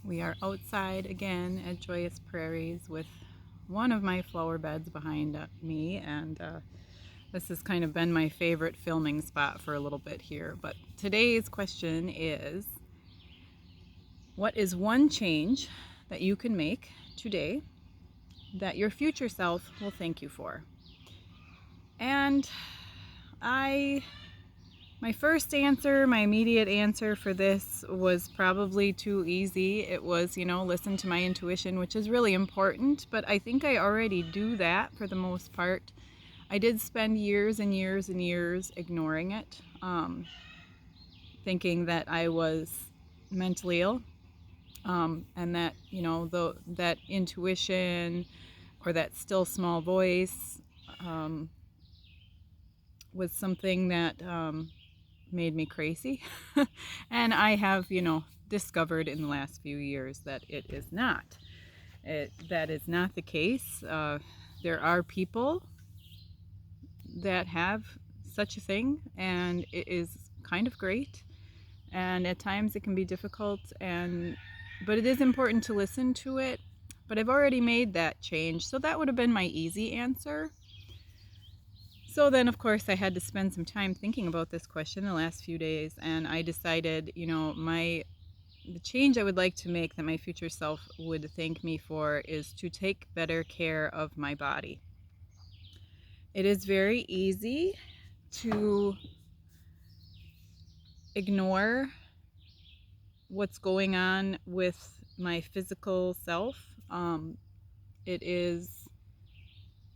We are outside again at Joyous Prairies with one of my flower beds behind me, and this has kind of been my favorite filming spot for a little bit here. But today's question is, what is one change that you can make today that your future self will thank you for? And I My first answer, my immediate answer for this was probably too easy. It was, listen to my intuition, which is really important, but I think I already do that for the most part. I did spend years and years and years ignoring it, thinking that I was mentally ill, and that, that intuition or that still small voice was something that made me crazy. And I have, discovered in the last few years that it is not. That is not the case. There are people that have such a thing, and it is kind of great. And at times it can be difficult, but it is important to listen to it. But I've already made that change, so that would have been my easy answer. So then, of course, I had to spend some time thinking about this question the last few days, and I decided, the change I would like to make that my future self would thank me for is to take better care of my body. It is very easy to ignore what's going on with my physical self. It is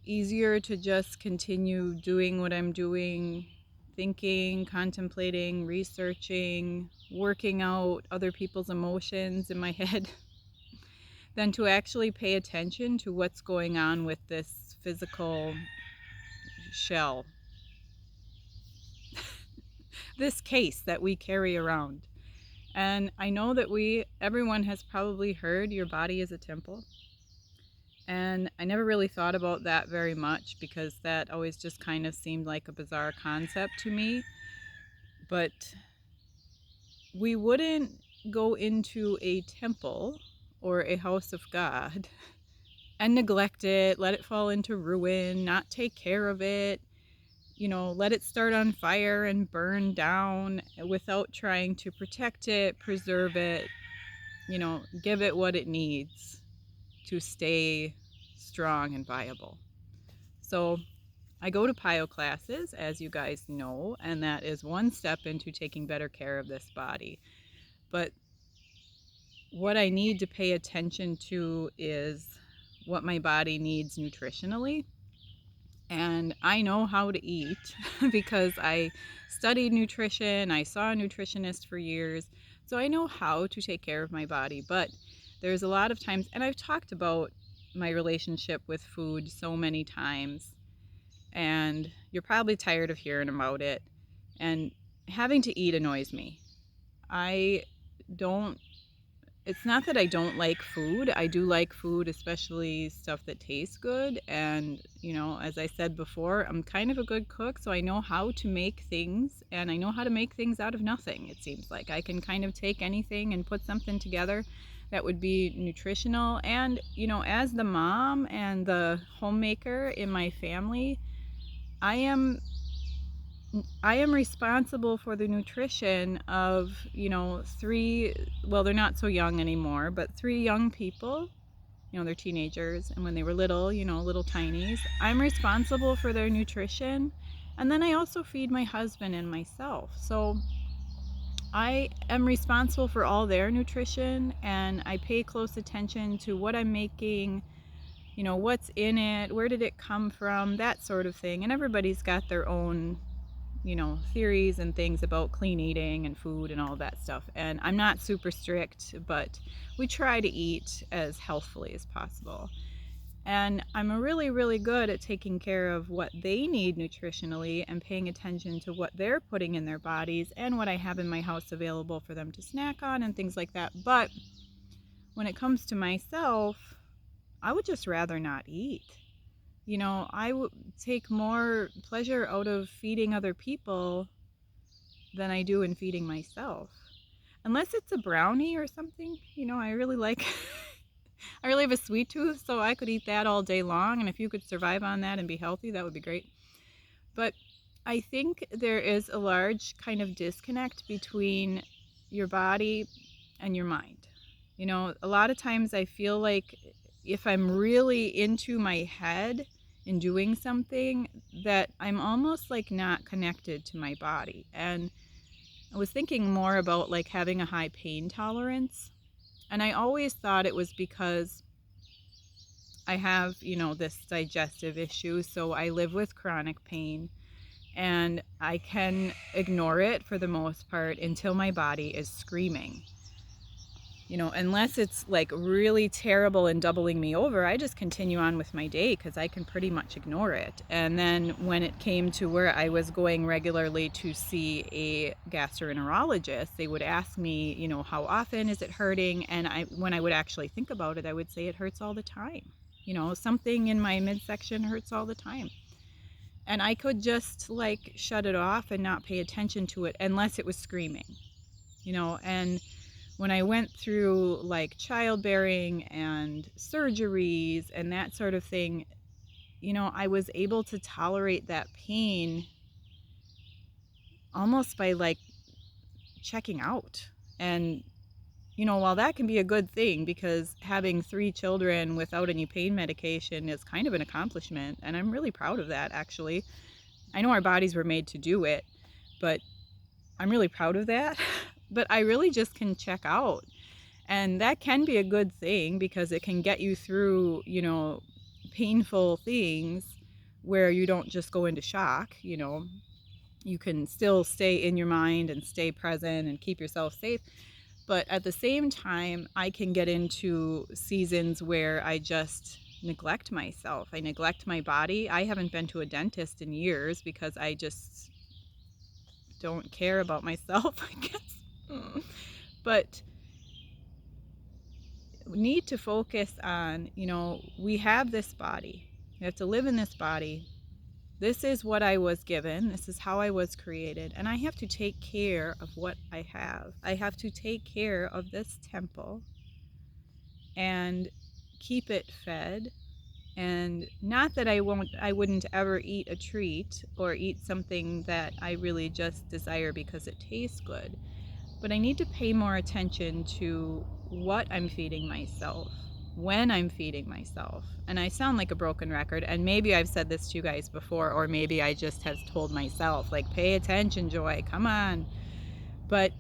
easier to just continue doing what I'm doing, thinking, contemplating, researching, working out other people's emotions in my head, than to actually pay attention to what's going on with this physical shell, this case that we carry around. And I know that everyone has probably heard your body is a temple. And I never really thought about that very much because that always just kind of seemed like a bizarre concept to me. But we wouldn't go into a temple or a house of God and neglect it, let it fall into ruin, not take care of it, let it start on fire and burn down without trying to protect it, preserve it, give it what it needs to stay strong and viable. So I go to PIO classes, as you guys know, and that is one step into taking better care of this body. But what I need to pay attention to is what my body needs nutritionally. And I know how to eat because I studied nutrition. I saw a nutritionist for years. So I know how to take care of my body. But there's a lot of times, and I've talked about my relationship with food so many times, and you're probably tired of hearing about it. And having to eat annoys me. I don't It's not that I don't like food. I do like food, especially stuff that tastes good. And, as I said before, I'm kind of a good cook, so I know how to make things, and I know how to make things out of nothing, it seems like. I can kind of take anything and put something together that would be nutritional. And, as the mom and the homemaker in my family, I am I am responsible for the nutrition of, three, well, they're not so young anymore, but three young people. They're teenagers, and when they were little, little tinies, I'm responsible for their nutrition. And then I also feed my husband and myself. So I am responsible for all their nutrition, and I pay close attention to what I'm making, what's in it, where did it come from, that sort of thing. And everybody's got their own theories and things about clean eating and food and all that stuff. And I'm not super strict, but we try to eat as healthfully as possible. And I'm really, really good at taking care of what they need nutritionally and paying attention to what they're putting in their bodies and what I have in my house available for them to snack on and things like that. But when it comes to myself, I would just rather not eat. I would take more pleasure out of feeding other people than I do in feeding myself. unless it's a brownie or something, I really like I really have a sweet tooth, so I could eat that all day long, and if you could survive on that and be healthy, that would be great. But I think there is a large kind of disconnect between your body and your mind. A lot of times I feel like if I'm really into my head and doing something, that I'm almost like not connected to my body. And I was thinking more about like having a high pain tolerance. And I always thought it was because I have, this digestive issue. So I live with chronic pain and I can ignore it for the most part until my body is screaming. Unless it's like really terrible and doubling me over, I just continue on with my day because I can pretty much ignore it. And then when it came to where I was going regularly to see a gastroenterologist, they would ask me, how often is it hurting? And when I would actually think about it, I would say it hurts all the time. Something in my midsection hurts all the time. And I could just like shut it off and not pay attention to it unless it was screaming, and when I went through like childbearing and surgeries and that sort of thing, I was able to tolerate that pain almost by like checking out. And, while that can be a good thing because having 3 children without any pain medication is kind of an accomplishment, and I'm really proud of that actually. I know our bodies were made to do it, but I'm really proud of that. But I really just can check out. And that can be a good thing because it can get you through, painful things where you don't just go into shock. You can still stay in your mind and stay present and keep yourself safe. But at the same time, I can get into seasons where I just neglect myself. I neglect my body. I haven't been to a dentist in years because I just don't care about myself, I guess. But need to focus on, we have this body. We have to live in this body. This is what I was given. This is how I was created. And I have to take care of what I have. I have to take care of this temple and keep it fed. And not that I wouldn't ever eat a treat or eat something that I really just desire because it tastes good. But I need to pay more attention to what I'm feeding myself, when I'm feeding myself. And I sound like a broken record, and maybe I've said this to you guys before, or maybe I just have told myself, like, pay attention, Joy, come on. But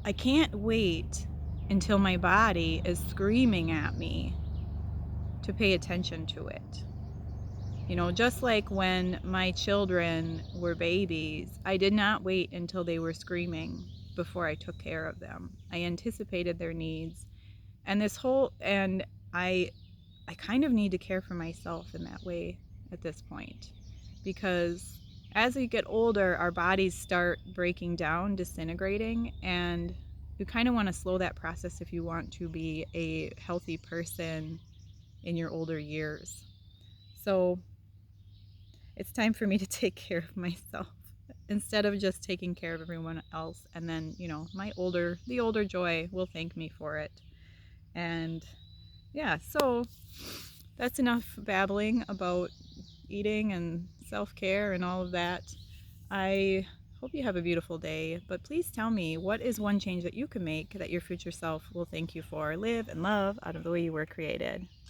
I can't wait until my body is screaming at me to pay attention to it. Just like when my children were babies, I did not wait until they were screaming before I took care of them. I anticipated their needs. And I kind of need to care for myself in that way at this point, because as we get older, our bodies start breaking down, disintegrating, and you kind of want to slow that process if you want to be a healthy person in your older years. So it's time for me to take care of myself instead of just taking care of everyone else. And then, the older Joy will thank me for it. And yeah, so that's enough babbling about eating and self-care and all of that. I hope you have a beautiful day, but please tell me, what is one change that you can make that your future self will thank you for? Live and love out of the way you were created.